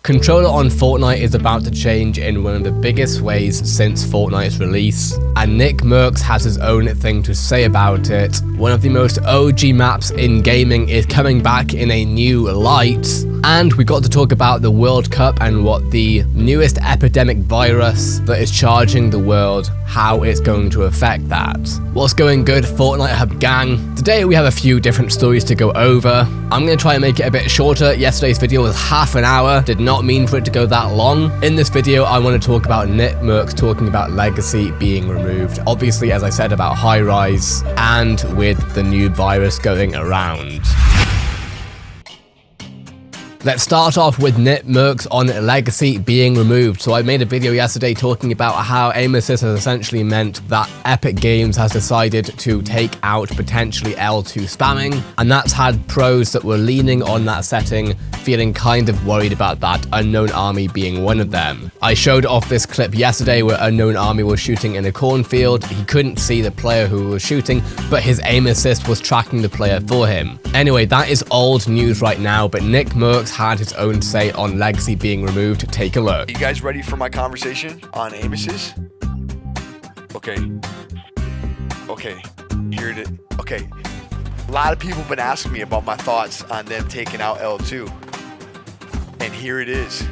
Controller on Fortnite is about to change in one of the biggest ways since Fortnite's release, and Nick Mercs has his own thing to say about it. One of the most OG maps in gaming is coming back in a new light, and we got to talk about the World Cup and what the newest epidemic virus that is charging the world, how it's going to affect that. What's going good, Fortnite Hub gang? Today we have a few different stories to go over. I'm going to try and make it a bit shorter. Yesterday's video was half an hour, did not mean for it to go that long. In this video I want to talk about Nick Mercs talking about Legacy being removed, obviously as I said about HIGHRISE, and with the new virus going around. Let's start off with Nick Mercs on Legacy being removed. So I made a video yesterday talking about how aim assist has essentially meant that Epic Games has decided to take out potentially L2 spamming, and that's had pros that were leaning on that setting feeling kind of worried about that, Unknown Army being one of them. I showed off this clip yesterday where Unknown Army was shooting in a cornfield. He couldn't see the player who was shooting, but his aim assist was tracking the player for him. Anyway, that is old news right now, but Nick Mercs had his own say on Legacy being removed. Take a look. You guys ready for my conversation on aim assist? Okay, here it is. Okay, a lot of people have been asking me about my thoughts on them taking out L2, and here it is.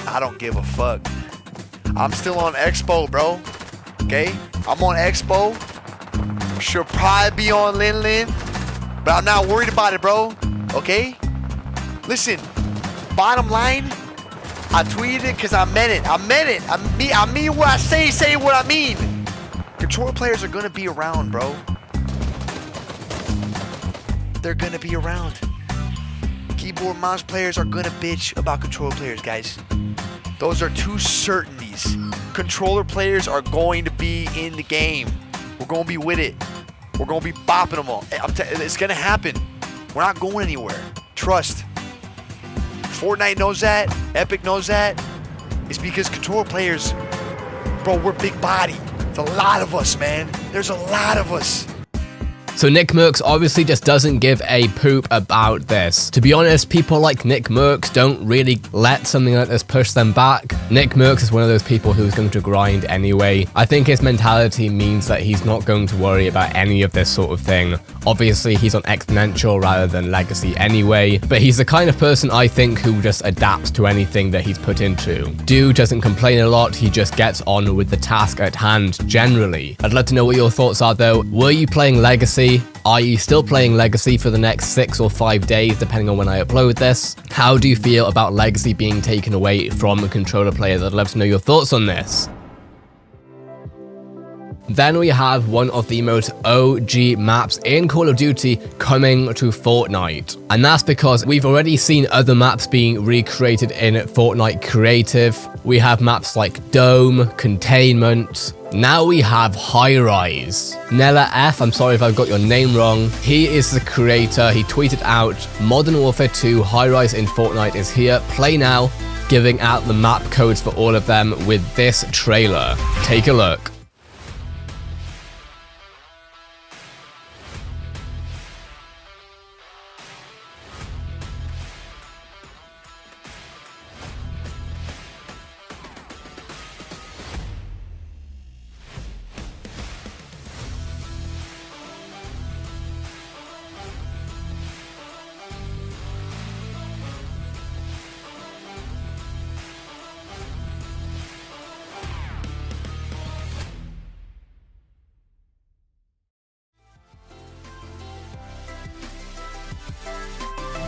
I don't give a fuck. I'm still on Expo, bro. Okay, I'm on Expo. Should probably be on Lin, but I'm not worried about it, bro. Okay? Listen, bottom line, I tweeted it because I meant it. I mean what I say what I mean. Controller players are gonna be around, bro. They're gonna be around. Keyboard mouse players are gonna bitch about controller players, guys. Those are two certainties. Controller players are going to be in the game. We're gonna be with it. We're going to be bopping them all. It's going to happen. We're not going anywhere. Trust. Fortnite knows that. Epic knows that. It's because controller players, bro, we're big body. It's a lot of us, man. There's a lot of us. So Nick Mercs obviously just doesn't give a poop about this. To be honest, people like Nick Mercs don't really let something like this push them back. Nick Mercs is one of those people who's going to grind anyway. I think his mentality means that he's not going to worry about any of this sort of thing. Obviously, he's on Exponential rather than Legacy anyway, but he's the kind of person I think who just adapts to anything that he's put into. Dude doesn't complain a lot, he just gets on with the task at hand generally. I'd love to know what your thoughts are though. Were you playing Legacy? Are you still playing Legacy for the next 6 or 5 days, depending on when I upload this? How do you feel about Legacy being taken away from controller players? I'd love to know your thoughts on this. Then we have one of the most OG maps in Call of Duty coming to Fortnite. And that's because we've already seen other maps being recreated in Fortnite Creative. We have maps like Dome, Containment. Now we have HIGHRISE. Nella F, I'm sorry if I've got your name wrong. He is the creator. He tweeted out, Modern Warfare 2 HIGHRISE in Fortnite is here. Play now, giving out the map codes for all of them with this trailer. Take a look.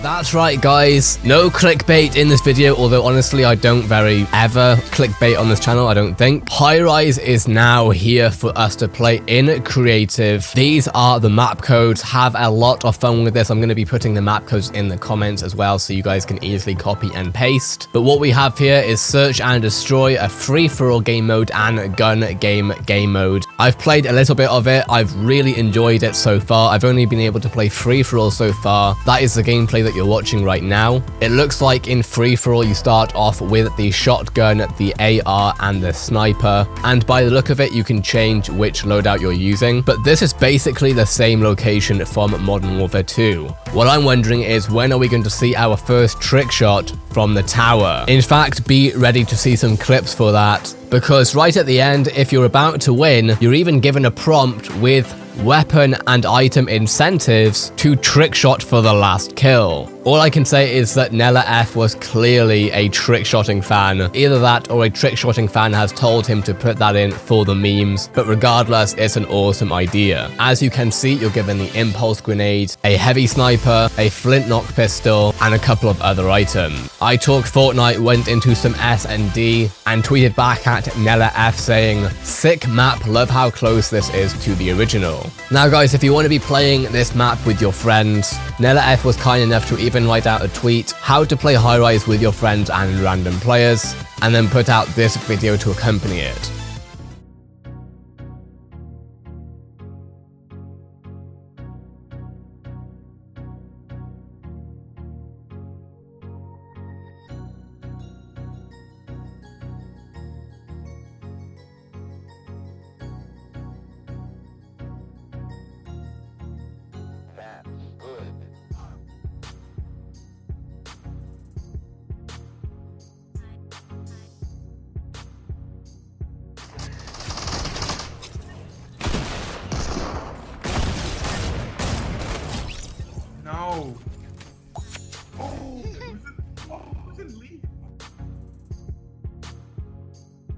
That's right guys, no clickbait in this video, although honestly I don't very ever clickbait on this channel, I don't think. HIGHRISE is now here for us to play in creative. These are the map codes. Have a lot of fun with this. I'm going to be putting the map codes in the comments as well so you guys can easily copy and paste. But what we have here is Search and Destroy, a free-for-all game mode, and Gun game mode. I've played a little bit of it. I've really enjoyed it so far. I've only been able to play free-for-all so far. That is the gameplay that you're watching right now. It looks like in free-for-all you start off with the shotgun, the AR, and the sniper. And by the look of it, you can change which loadout you're using. But this is basically the same location from Modern Warfare 2. What I'm wondering is, when are we going to see our first trick shot from the tower? In fact, be ready to see some clips for that, because right at the end, if you're about to win, you're even given a prompt with weapon and item incentives to trick shot for the last kill. All I can say is that Nella F was clearly a trick-shotting fan. Either that or a trick-shotting fan has told him to put that in for the memes, but regardless, it's an awesome idea. As you can see, you're given the impulse grenade, a heavy sniper, a flintlock pistol, and a couple of other items. I Talk Fortnite went into some S&D and tweeted back at Nella F saying, "Sick map, love how close this is to the original." Now guys, if you want to be playing this map with your friends, Nella F was kind enough to even write out a tweet, how to play High-Rise with your friends and random players, and then put out this video to accompany it. No.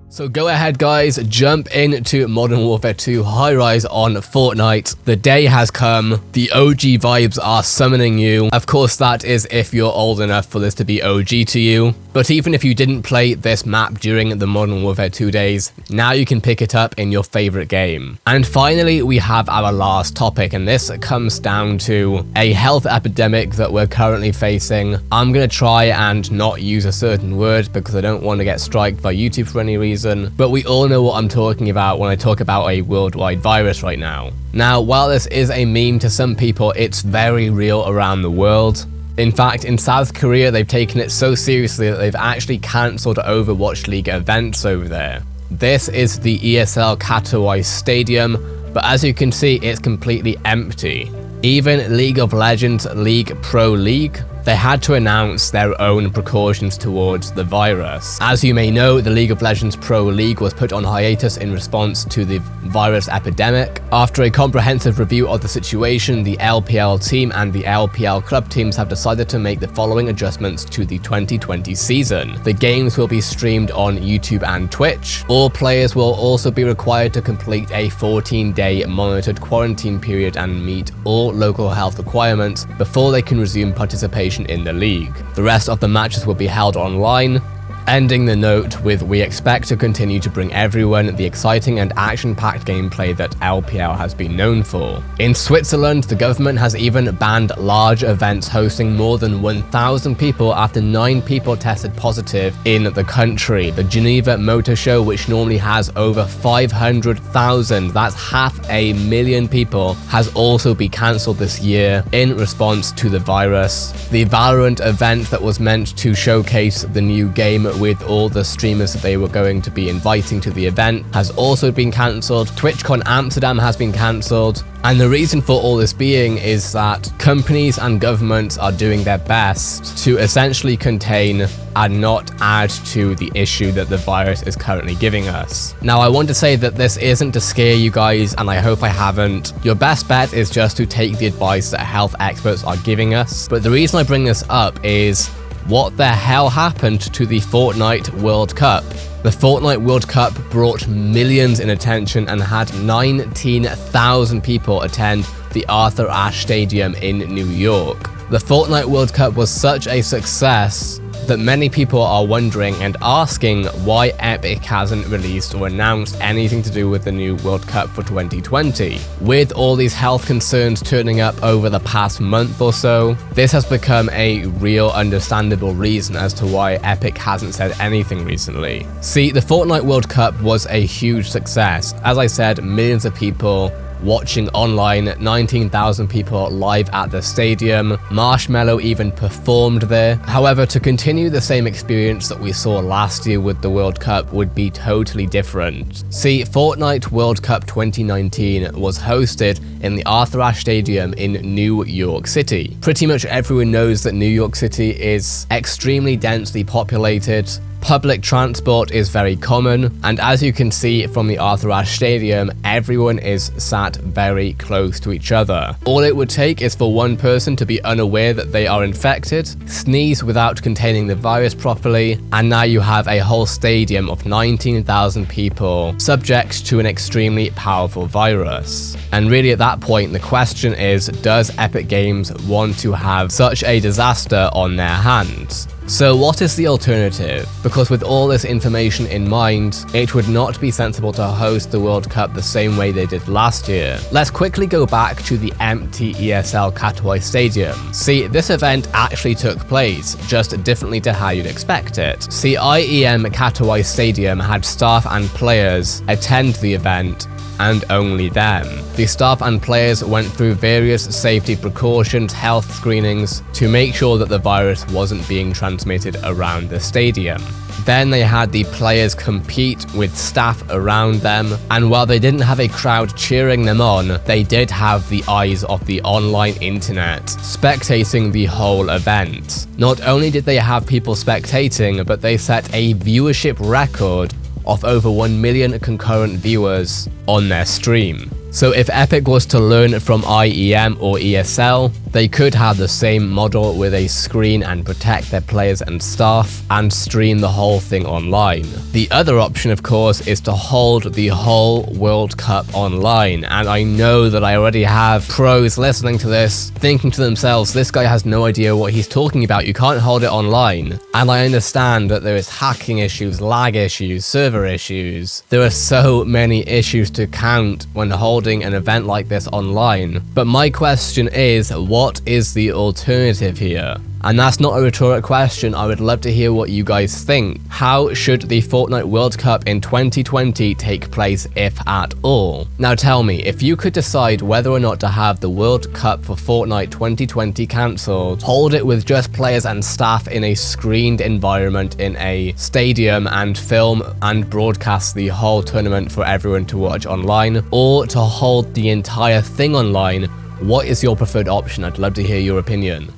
So go ahead guys, jump into Modern Warfare 2 High-Rise on Fortnite. The day has come, the OG vibes are summoning you. Of course that is if you're old enough for this to be OG to you. But even if you didn't play this map during the Modern Warfare 2 days, now you can pick it up in your favorite game. And finally, we have our last topic, and this comes down to a health epidemic that we're currently facing. I'm gonna try and not use a certain word because I don't want to get striked by YouTube for any reason. But we all know what I'm talking about when I talk about a worldwide virus right now. Now, while this is a meme to some people, it's very real around the world. In fact, in South Korea, they've taken it so seriously that they've actually cancelled Overwatch League events over there. This is the ESL Katowice Stadium, but as you can see, it's completely empty. Even League of Legends League Pro League, they had to announce their own precautions towards the virus. As you may know, the League of Legends Pro League was put on hiatus in response to the virus epidemic. After a comprehensive review of the situation, the LPL team and the LPL club teams have decided to make the following adjustments to the 2020 season. The games will be streamed on YouTube and Twitch. All players will also be required to complete a 14-day monitored quarantine period and meet all local health requirements before they can resume participation in the league. The rest of the matches will be held online. Ending the note with, we expect to continue to bring everyone the exciting and action-packed gameplay that LPL has been known for. In Switzerland, the government has even banned large events hosting more than 1,000 people after 9 people tested positive in the country. The Geneva Motor Show, which normally has over 500,000, that's 500,000 people, has also been cancelled this year in response to the virus. The Valorant event that was meant to showcase the new game with all the streamers that they were going to be inviting to the event has also been cancelled. TwitchCon Amsterdam has been cancelled. And the reason for all this being is that companies and governments are doing their best to essentially contain and not add to the issue that the virus is currently giving us. Now, I want to say that this isn't to scare you guys, and I hope I haven't. Your best bet is just to take the advice that health experts are giving us. But the reason I bring this up is, what the hell happened to the Fortnite World Cup? The Fortnite World Cup brought millions in attention and had 19,000 people attend the Arthur Ashe Stadium in New York. The Fortnite World Cup was such a success that many people are wondering and asking why Epic hasn't released or announced anything to do with the new World Cup for 2020. With all these health concerns turning up over the past month or so, this has become a real understandable reason as to why Epic hasn't said anything recently. See, the Fortnite World Cup was a huge success. As I said, millions of people watching online, 19,000 people live at the stadium. Marshmello even performed there. However, to continue the same experience that we saw last year with the World Cup would be totally different. See, Fortnite World Cup 2019 was hosted in the Arthur Ashe Stadium in New York City. Pretty much everyone knows that New York City is extremely densely populated. Public transport is very common, and as you can see from the Arthur Ashe Stadium, everyone is sat very close to each other. All it would take is for one person to be unaware that they are infected, sneeze without containing the virus properly, and now you have a whole stadium of 19,000 people subject to an extremely powerful virus. And really at that point, the question is, does Epic Games want to have such a disaster on their hands? So what is the alternative? Because with all this information in mind, it would not be sensible to host the World Cup the same way they did last year. Let's quickly go back to the empty ESL Katowice Stadium. See, this event actually took place, just differently to how you'd expect it. See, IEM Katowice Stadium had staff and players attend the event, and only them. The staff and players went through various safety precautions, health screenings, to make sure that the virus wasn't being transmitted around the stadium. Then they had the players compete with staff around them, and while they didn't have a crowd cheering them on, they did have the eyes of the online internet spectating the whole event. Not only did they have people spectating, but they set a viewership record of over 1 million concurrent viewers on their stream. So if Epic was to learn from IEM or ESL, they could have the same model with a screen and protect their players and staff and stream the whole thing online. The other option, of course, is to hold the whole World Cup online. And I know that I already have pros listening to this, thinking to themselves, this guy has no idea what he's talking about. You can't hold it online. And I understand that there is hacking issues, lag issues, server issues. There are so many issues to count when holding an event like this online. But my question is, what is the alternative here? And that's not a rhetoric question. I would love to hear what you guys think. How should the Fortnite World Cup in 2020 take place, if at all? Now tell me, if you could decide whether or not to have the World Cup for Fortnite 2020 cancelled, hold it with just players and staff in a screened environment in a stadium and film and broadcast the whole tournament for everyone to watch online, or to hold the entire thing online, what is your preferred option? I'd love to hear your opinion.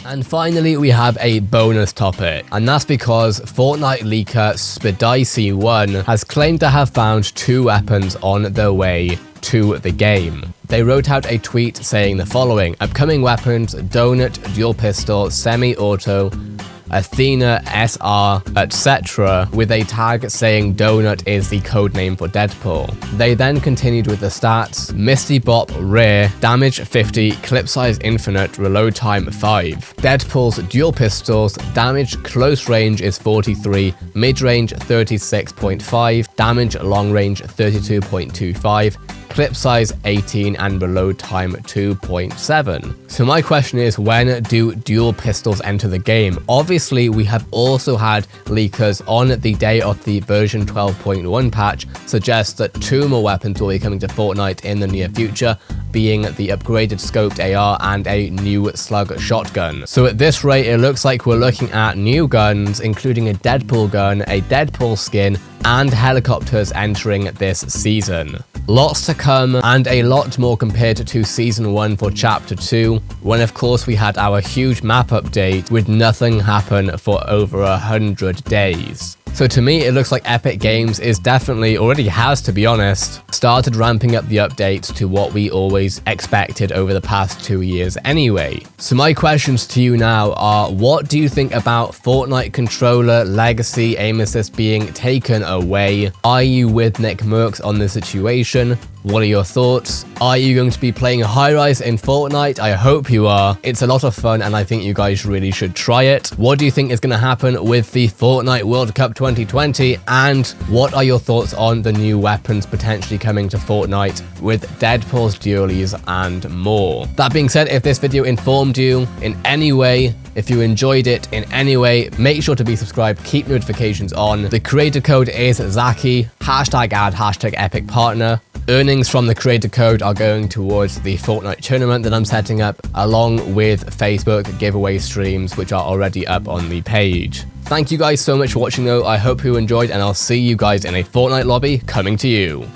And finally, we have a bonus topic, and that's because Fortnite leaker Spidicy1 has claimed to have found 2 weapons on their way to the game. They wrote out a tweet saying the following: upcoming weapons, donut, dual pistol, semi-auto, Athena, SR, etc., with a tag saying Donut is the codename for Deadpool. They then continued with the stats: Misty Bop rare, damage 50, clip size infinite, reload time 5. Deadpool's dual pistols, damage close range is 43, mid range 36.5, damage long range 32.25, clip size 18, and reload time 2.7. So my question is, when do dual pistols enter the game? Obviously, we have also had leakers on the day of the version 12.1 patch suggest that 2 more weapons will be coming to Fortnite in the near future, being the upgraded scoped AR and a new slug shotgun. So at this rate, it looks like we're looking at new guns, including a Deadpool gun, a Deadpool skin, and helicopters entering this season. Lots to come, and a lot more compared to Season 1 for Chapter 2, when of course we had our huge map update with nothing happen for over 100 days. So to me, it looks like Epic Games is definitely, already has to be honest, started ramping up the updates to what we always expected over the past 2 years anyway. So my questions to you now are, what do you think about Fortnite controller legacy aim assist being taken away? Are you with Nick Mercs on this situation? What are your thoughts? Are you going to be playing HIGHRISE in Fortnite? I hope you are. It's a lot of fun and I think you guys really should try it. What do you think is going to happen with the Fortnite World Cup 2020? And what are your thoughts on the new weapons potentially coming to Fortnite with Deadpool's dualies and more? That being said, if this video informed you in any way, if you enjoyed it in any way, make sure to be subscribed, keep notifications on. The creator code is Zaki, hashtag ad, hashtag epic partner. Earnings from the creator code are going towards the Fortnite tournament that I'm setting up, along with Facebook giveaway streams, which are already up on the page. Thank you guys so much for watching though. I hope you enjoyed and I'll see you guys in a Fortnite lobby coming to you.